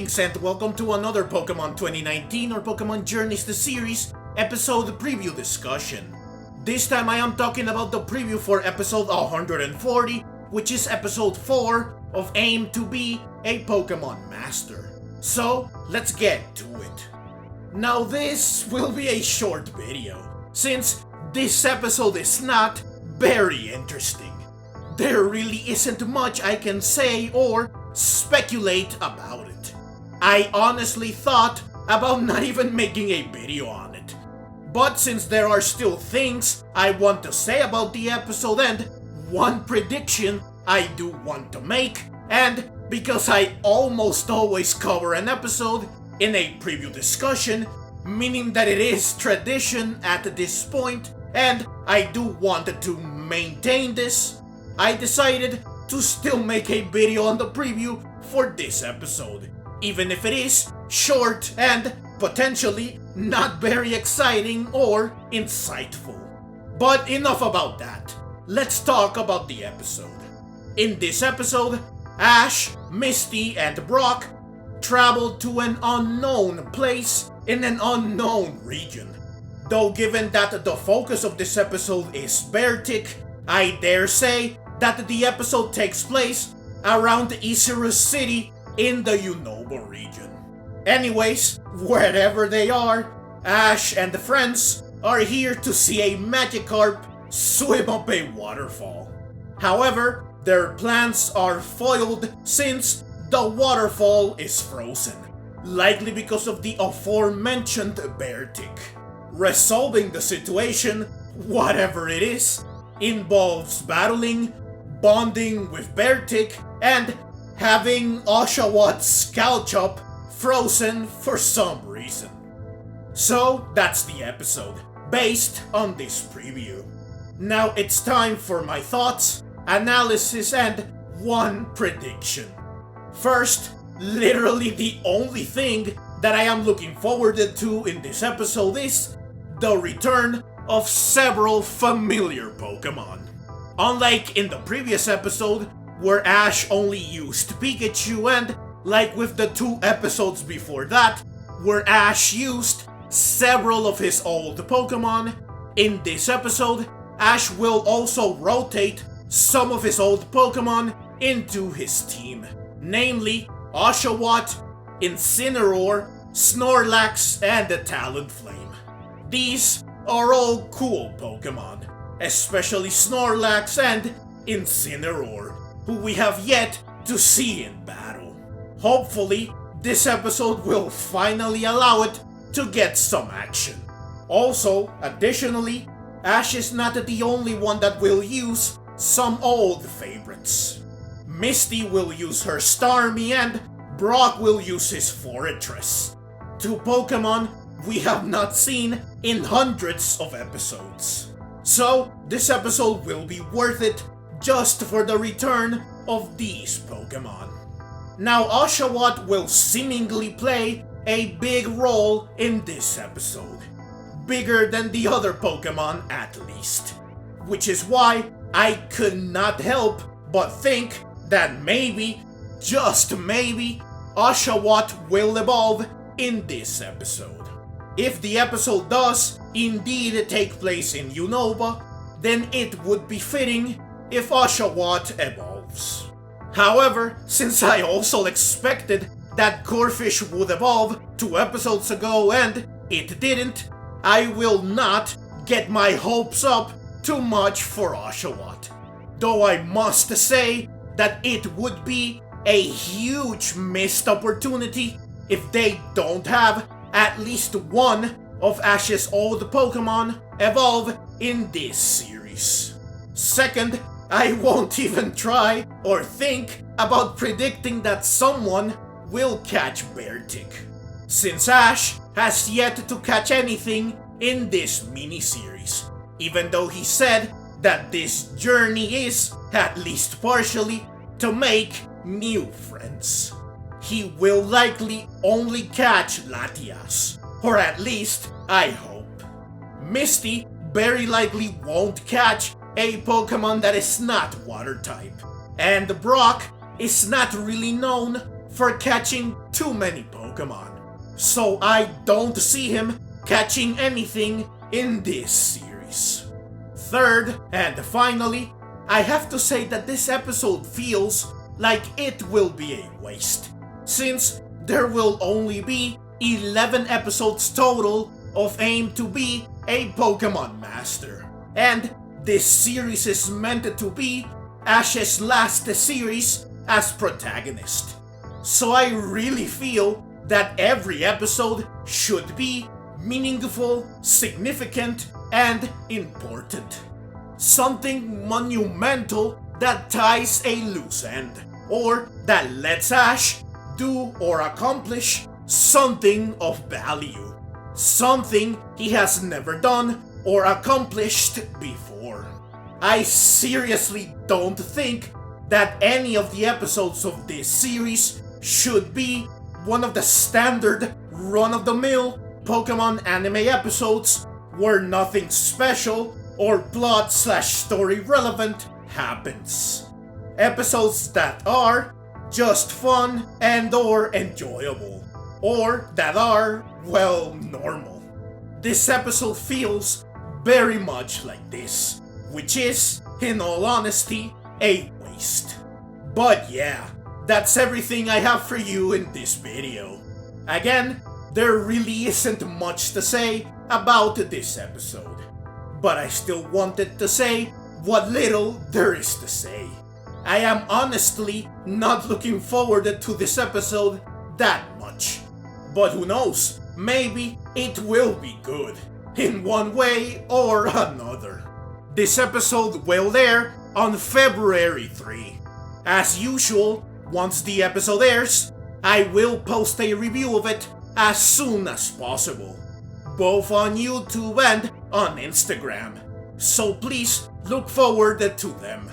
Greetings and welcome to another Pokemon 2019 or Pokemon Journeys the Series episode preview discussion. This time I am talking about the preview for episode 140, which is episode 4 of Aim to Be a Pokemon Master. So, let's get to it. Now this will be a short video, since this episode is not very interesting. There really isn't much I can say or speculate about it. I honestly thought about not even making a video on it. But since there are still things I want to say about the episode and one prediction I do want to make, and because I almost always cover an episode in a preview discussion, meaning that it is tradition at this point, and I do want to maintain this, I decided to still make a video on the preview for this episode, even if it is short and potentially not very exciting or insightful. But enough about that. Let's talk about the episode. In this episode, Ash, Misty, and Brock traveled to an unknown place in an unknown region. Though given that the focus of this episode is Beartic, I dare say that the episode takes place around Incineroar City in the Unova region. Anyways, wherever they are, Ash and the friends are here to see a Magikarp swim up a waterfall. However, their plans are foiled since the waterfall is frozen, likely because of the aforementioned Beartic. Resolving the situation, whatever it is, involves battling, bonding with Beartic, and having Oshawott's Scalchop frozen for some reason. So that's the episode, based on this preview. Now it's time for my thoughts, analysis, and one prediction. First, literally the only thing that I am looking forward to in this episode is the return of several familiar Pokemon. Unlike in the previous episode, where Ash only used Pikachu, and like with the 2 episodes before that, where Ash used several of his old Pokemon, in this episode, Ash will also rotate some of his old Pokemon into his team, namely Oshawott, Incineroar, Snorlax, and the Talonflame. These are all cool Pokemon, especially Snorlax and Incineroar, who we have yet to see in battle. Hopefully, this episode will finally allow it to get some action. Also, additionally, Ash is not the only one that will use some old favorites. Misty will use her Starmie and Brock will use his Forretress. 2 Pokemon we have not seen in hundreds of episodes. So, this episode will be worth it just for the return of these Pokemon. Now, Oshawott will seemingly play a big role in this episode. Bigger than the other Pokemon at least. Which is why I could not help but think that maybe, just maybe, Oshawott will evolve in this episode. If the episode does indeed take place in Unova, then it would be fitting if Oshawott evolves. However, since I also expected that Corphish would evolve 2 episodes ago and it didn't, I will not get my hopes up too much for Oshawott. Though I must say that it would be a huge missed opportunity if they don't have at least one of Ash's old Pokemon evolve in this series. Second, I won't even try or think about predicting that someone will catch Beartic, since Ash has yet to catch anything in this mini-series, even though he said that this journey is, at least partially, to make new friends. He will likely only catch Latias, or at least I hope. Misty very likely won't catch a Pokemon that is not water type, and Brock is not really known for catching too many Pokemon. So I don't see him catching anything in this series. Third, and finally, I have to say that this episode feels like it will be a waste, since there will only be 11 episodes total of Aim to be a Pokemon Master. And this series is meant to be Ash's last series as protagonist. So I really feel that every episode should be meaningful, significant, and important. Something monumental that ties a loose end, or that lets Ash do or accomplish something of value. Something he has never done or accomplished before. I seriously don't think that any of the episodes of this series should be one of the standard run-of-the-mill Pokemon anime episodes where nothing special or plot/story relevant happens. Episodes that are just fun and or enjoyable, or that are, well, normal. This episode feels very much like this, which is, in all honesty, a waste. But yeah, that's everything I have for you in this video. Again, there really isn't much to say about this episode, but I still wanted to say what little there is to say. I am honestly not looking forward to this episode that much, but who knows, maybe it will be good, in one way or another. This episode will air on February 3. As usual, once the episode airs, I will post a review of it as soon as possible, both on YouTube and on Instagram, so please look forward to them.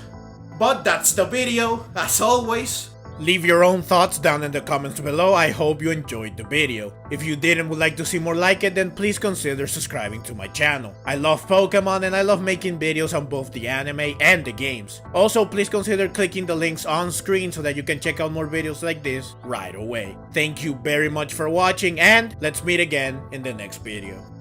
But that's the video, as always. Leave your own thoughts down in the comments below. I hope you enjoyed the video. If you did and would like to see more like it, then please consider subscribing to my channel. I love Pokemon and I love making videos on both the anime and the games. Also, please consider clicking the links on screen so that you can check out more videos like this right away. Thank you very much for watching, and let's meet again in the next video.